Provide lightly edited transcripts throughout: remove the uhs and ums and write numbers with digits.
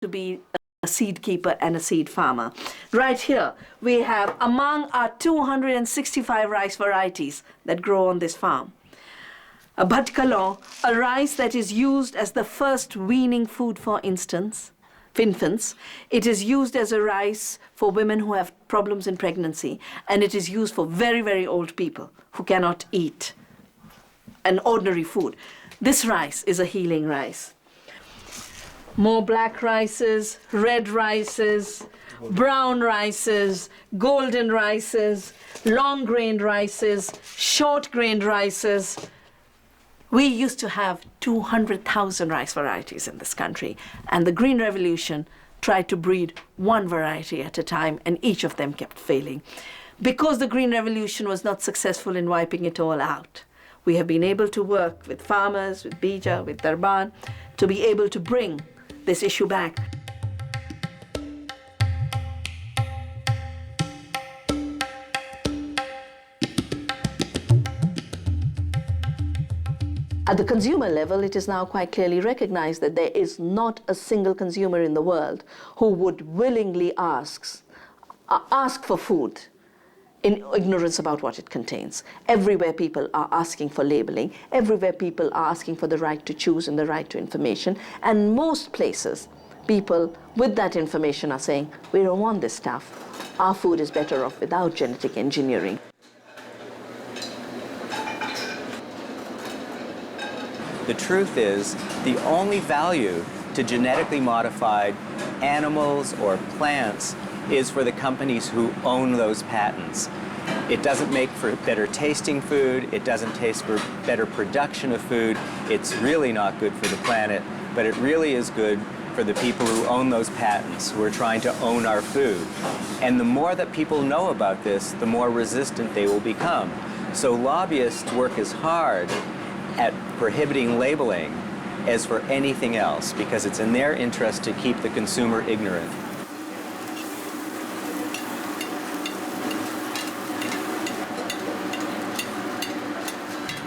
to be a seed keeper and a seed farmer. Right here, we have among our 265 rice varieties that grow on this farm. A bhatkalon, a rice that is used as the first weaning food for infants. It is used as a rice for women who have problems in pregnancy, and it is used for very, very old people who cannot eat an ordinary food. This rice is a healing rice. More black rices, red rices, brown rices, golden rices, long-grained rices, short-grained rices. We used to have 200,000 rice varieties in this country, and the Green Revolution tried to breed one variety at a time, and each of them kept failing. Because the Green Revolution was not successful in wiping it all out, we have been able to work with farmers, with Bija, with Darban, to be able to bring this issue back. At the consumer level, it is now quite clearly recognized that there is not a single consumer in the world who would willingly ask for food in ignorance about what it contains. Everywhere people are asking for labeling, everywhere people are asking for the right to choose and the right to information, and most places, people with that information are saying, we don't want this stuff. Our food is better off without genetic engineering. The truth is, the only value to genetically modified animals or plants is for the companies who own those patents. It doesn't make for better tasting food, it doesn't taste for better production of food, it's really not good for the planet, but it really is good for the people who own those patents, who are trying to own our food. And the more that people know about this, the more resistant they will become. So lobbyists work as hard at prohibiting labeling as for anything else, because it's in their interest to keep the consumer ignorant.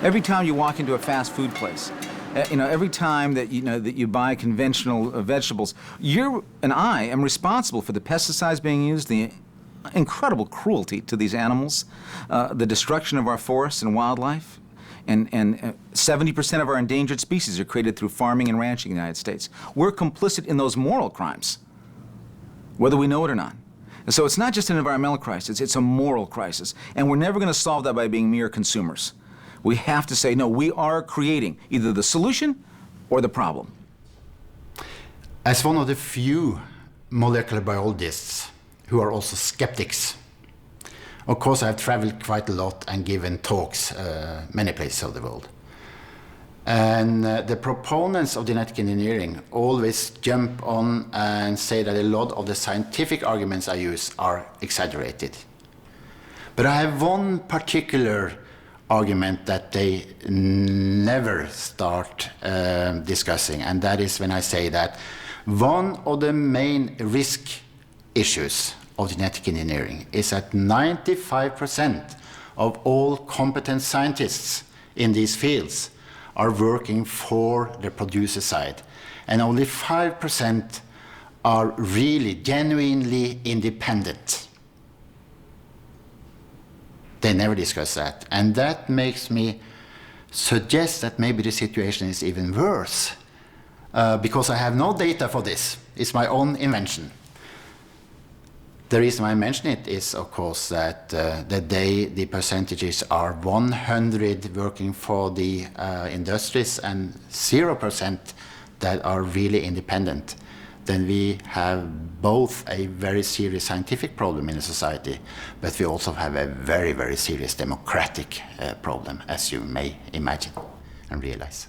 Every time you walk into a fast food place, every time that you buy conventional vegetables, you and I am responsible for the pesticides being used, the incredible cruelty to these animals, the destruction of our forests and wildlife. And 70% of our endangered species are created through farming and ranching in the United States. We're complicit in those moral crimes, whether we know it or not. And so it's not just an environmental crisis, it's a moral crisis. And we're never going to solve that by being mere consumers. We have to say, no, we are creating either the solution or the problem. As one of the few molecular biologists who are also skeptics, of course, I've traveled quite a lot and given talks many places of the world. And the proponents of genetic engineering always jump on and say that a lot of the scientific arguments I use are exaggerated. But I have one particular argument that they never start discussing, and that is when I say that one of the main risk issues of genetic engineering is that 95% of all competent scientists in these fields are working for the producer side, and only 5% are really genuinely independent. They never discuss that, and that makes me suggest that maybe the situation is even worse, because I have no data for this. It's my own invention. The reason why I mention it is, of course, that the percentages are 100 working for the industries and 0% that are really independent. Then we have both a very serious scientific problem in the society, but we also have a very, very serious democratic problem, as you may imagine and realize.